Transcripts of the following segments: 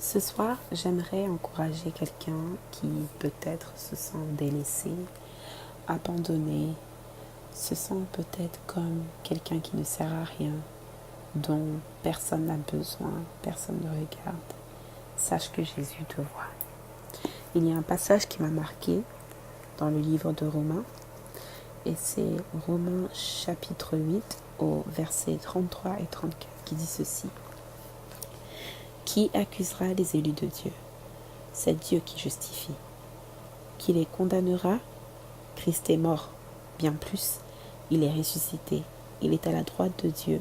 Ce soir, j'aimerais encourager quelqu'un qui peut-être se sent délaissé, abandonné, se sent peut-être comme quelqu'un qui ne sert à rien, dont personne n'a besoin, personne ne regarde. Sache que Jésus te voit. Il y a un passage qui m'a marqué dans le livre de Romains, et c'est Romains chapitre 8 au verset 33 et 34 qui dit ceci. Qui accusera les élus de Dieu? C'est Dieu qui justifie. Qui les condamnera? Christ est mort. Bien plus, il est ressuscité. Il est à la droite de Dieu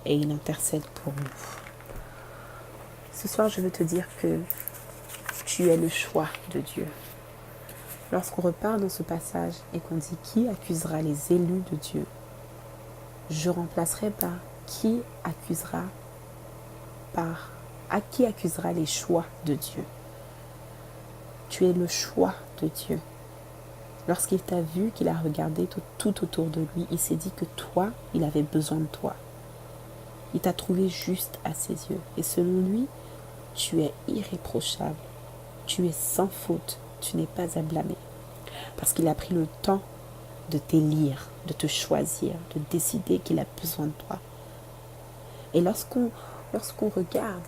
et il intercède pour nous. Ce soir, je veux te dire que tu es le choix de Dieu. Lorsqu'on repart dans ce passage et qu'on dit qui accusera les élus de Dieu, je remplacerai par qui accusera les choix de Dieu. Tu es le choix de Dieu. Lorsqu'il t'a vu, qu'il a regardé tout autour de lui, il s'est dit que toi, il avait besoin de toi. Il t'a trouvé juste à ses yeux. Et selon lui, tu es irréprochable. Tu es sans faute. Tu n'es pas à blâmer. Parce qu'il a pris le temps de t'élire, de te choisir, de décider qu'il a besoin de toi. Et lorsqu'on regarde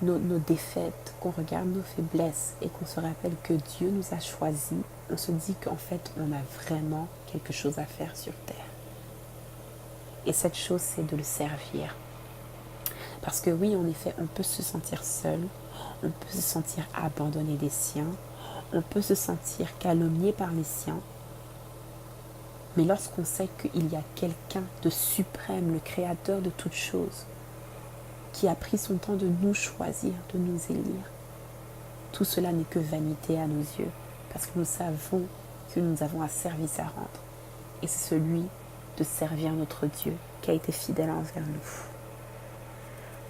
nos défaites, qu'on regarde nos faiblesses et qu'on se rappelle que Dieu nous a choisis, on se dit qu'en fait, on a vraiment quelque chose à faire sur terre. Et cette chose, c'est de le servir. Parce que oui, en effet, on peut se sentir seul, on peut se sentir abandonné des siens, on peut se sentir calomnié par les siens. Mais lorsqu'on sait qu'il y a quelqu'un de suprême, le créateur de toutes choses, qui a pris son temps de nous choisir, de nous élire, tout cela n'est que vanité à nos yeux, parce que nous savons que nous avons un service à rendre. Et c'est celui de servir notre Dieu, qui a été fidèle envers nous.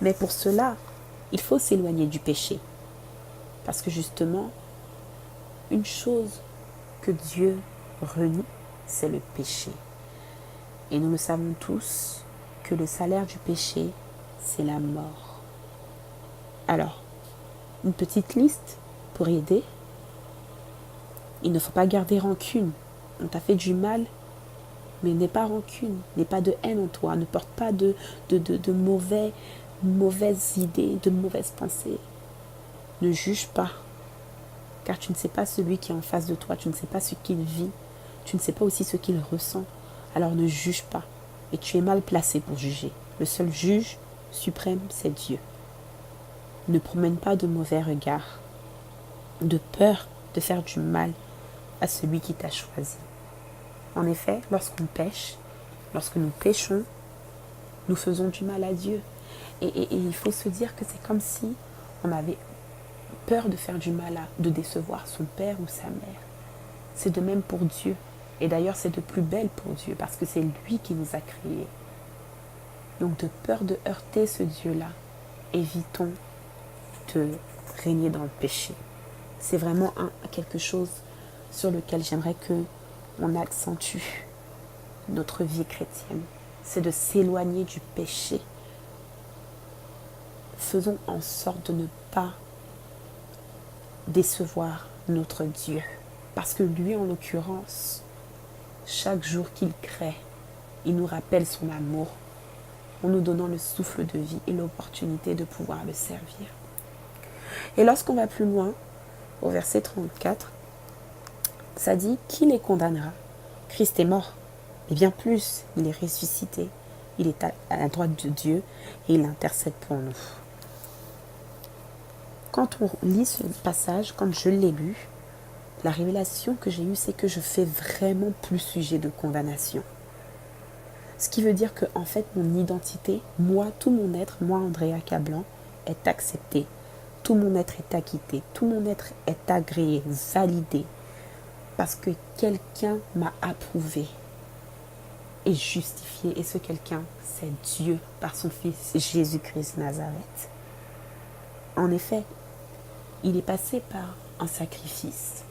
Mais pour cela, il faut s'éloigner du péché. Parce que justement, une chose que Dieu renie, c'est le péché. Et nous le savons tous, que le salaire du péché, c'est la mort. Alors, une petite liste pour aider. Il ne faut pas garder rancune. On t'a fait du mal, mais n'aie pas rancune, n'aie pas de haine en toi, ne porte pas de mauvaises idées, de mauvaises pensées. Ne juge pas, car tu ne sais pas celui qui est en face de toi, tu ne sais pas ce qu'il vit, tu ne sais pas aussi ce qu'il ressent. Alors ne juge pas, et tu es mal placé pour juger. Le seul juge suprême, c'est Dieu. Ne promène pas de mauvais regards, de peur de faire du mal à celui qui t'a choisi. En effet, lorsqu'on pêche, lorsque nous péchons, nous faisons du mal à Dieu. Et il faut se dire que c'est comme si on avait peur de faire du mal, de décevoir son père ou sa mère. C'est de même pour Dieu. Et d'ailleurs, c'est de plus belle pour Dieu, parce que c'est lui qui nous a créés. Donc, de peur de heurter ce Dieu-là, évitons de régner dans le péché. C'est vraiment quelque chose sur lequel j'aimerais qu'on accentue notre vie chrétienne. C'est de s'éloigner du péché. Faisons en sorte de ne pas décevoir notre Dieu. Parce que lui, en l'occurrence, chaque jour qu'il crée, il nous rappelle son amour en nous donnant le souffle de vie et l'opportunité de pouvoir le servir. Et lorsqu'on va plus loin, au verset 34, ça dit « Qui les condamnera? Christ est mort, et bien plus, il est ressuscité, il est à la droite de Dieu et il intercède pour nous. » Quand on lit ce passage, quand je l'ai lu, la révélation que j'ai eue, c'est que je fais vraiment plus sujet de condamnation. Ce qui veut dire que, en fait, mon identité, moi, tout mon être, moi, Andrea Cablan, est accepté. Tout mon être est acquitté. Tout mon être est agréé, validé. Parce que quelqu'un m'a approuvé et justifié. Et ce quelqu'un, c'est Dieu par son Fils Jésus-Christ Nazareth. En effet, il est passé par un sacrifice.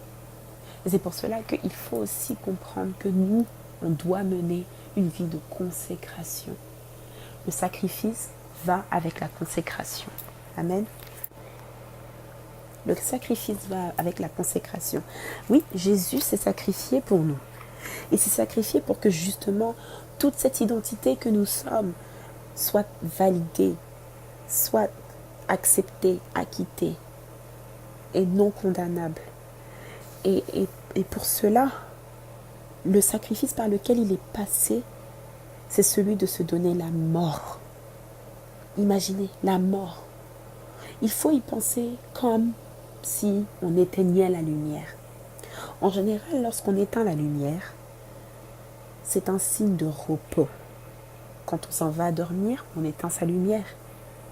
Et c'est pour cela qu'il faut aussi comprendre que nous, on doit mener une vie de consécration. Le sacrifice va avec la consécration. Amen. Le sacrifice va avec la consécration. Oui, Jésus s'est sacrifié pour nous. Il s'est sacrifié pour que justement toute cette identité que nous sommes soit validée, soit acceptée, acquittée et non condamnable. Et pour cela, le sacrifice par lequel il est passé, c'est celui de se donner la mort. Imaginez, la mort. Il faut y penser comme si on éteignait la lumière. En général, lorsqu'on éteint la lumière, c'est un signe de repos. Quand on s'en va dormir, on éteint sa lumière.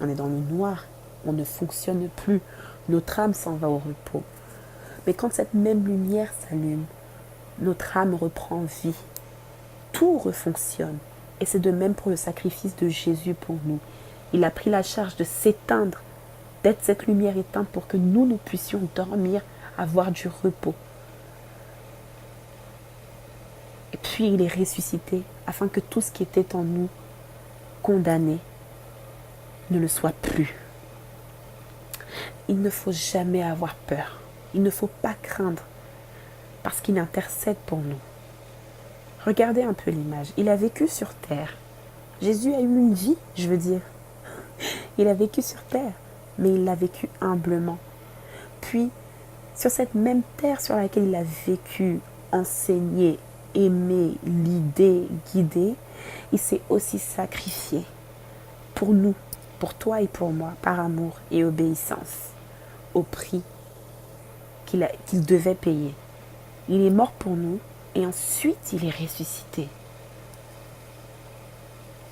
On est dans le noir, on ne fonctionne plus. Notre âme s'en va au repos. Mais quand cette même lumière s'allume, notre âme reprend vie. Tout refonctionne. Et c'est de même pour le sacrifice de Jésus pour nous. Il a pris la charge de s'éteindre, d'être cette lumière éteinte pour que nous puissions dormir, avoir du repos. Et puis il est ressuscité afin que tout ce qui était en nous condamné ne le soit plus. Il ne faut jamais avoir peur. Il ne faut pas craindre parce qu'il intercède pour nous. Regardez un peu l'image. Il a vécu sur terre. Jésus a eu une vie, je veux dire. Il a vécu sur terre, mais il l'a vécu humblement. Puis, sur cette même terre sur laquelle il a vécu, enseigné, aimé, guidé, il s'est aussi sacrifié pour nous, pour toi et pour moi, par amour et obéissance, au prix qu'il devait payer. Il est mort pour nous et ensuite il est ressuscité.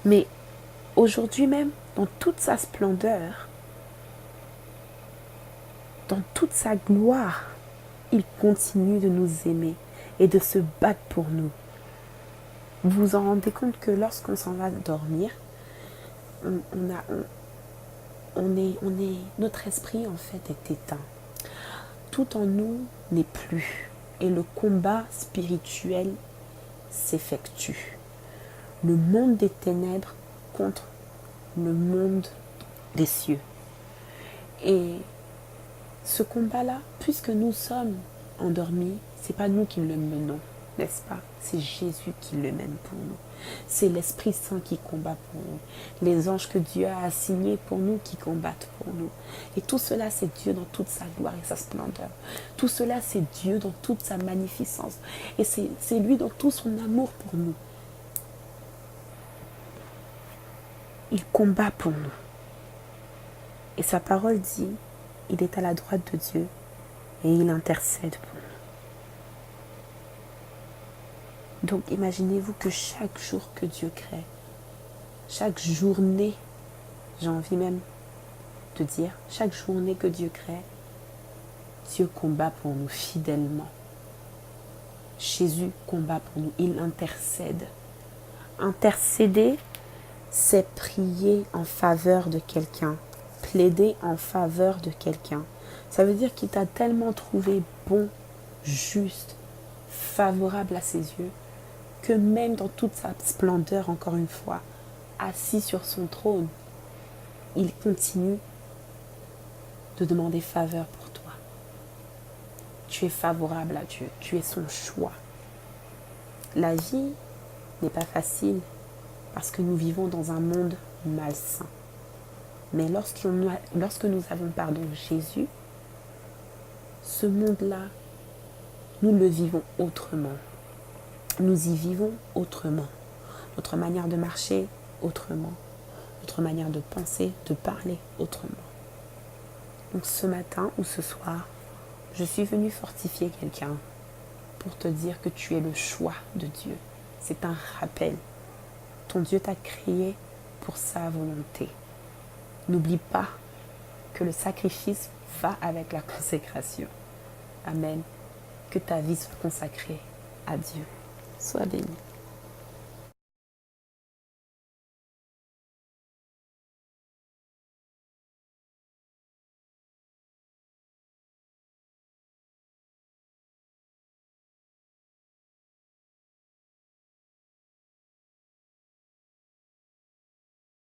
Mais aujourd'hui même, dans toute sa splendeur, dans toute sa gloire, il continue de nous aimer et de se battre pour nous. Vous vous en rendez compte que lorsqu'on s'en va dormir, notre esprit en fait est éteint. Tout en nous n'est plus. Et le combat spirituel s'effectue. Le monde des ténèbres contre le monde des cieux. Et ce combat-là, puisque nous sommes endormis, c'est pas nous qui le menons, n'est-ce pas? C'est Jésus qui le mène pour nous. C'est l'Esprit Saint qui combat pour nous. Les anges que Dieu a assignés pour nous qui combattent pour nous. Et tout cela, c'est Dieu dans toute sa gloire et sa splendeur. Tout cela, c'est Dieu dans toute sa magnificence. Et c'est lui dans tout son amour pour nous. Il combat pour nous. Et sa parole dit, il est à la droite de Dieu et il intercède pour nous. Donc imaginez-vous que chaque jour que Dieu crée, chaque journée, j'ai envie même de dire, chaque journée que Dieu crée, Dieu combat pour nous fidèlement. Jésus combat pour nous, il intercède. Intercéder, c'est prier en faveur de quelqu'un, plaider en faveur de quelqu'un. Ça veut dire qu'il t'a tellement trouvé bon, juste, favorable à ses yeux, que même dans toute sa splendeur, encore une fois, assis sur son trône, il continue de demander faveur pour toi. Tu es favorable à Dieu, tu es son choix. La vie n'est pas facile parce que nous vivons dans un monde malsain. Mais lorsque nous avons Jésus, ce monde-là, nous le vivons autrement. Nous y vivons autrement. Notre manière de marcher, autrement. Notre manière de penser, de parler, autrement. Donc ce matin ou ce soir, je suis venue fortifier quelqu'un pour te dire que tu es le choix de Dieu. C'est un rappel. Ton Dieu t'a créé pour sa volonté. N'oublie pas que le sacrifice va avec la consécration. Amen. Que ta vie soit consacrée à Dieu. Sois béni.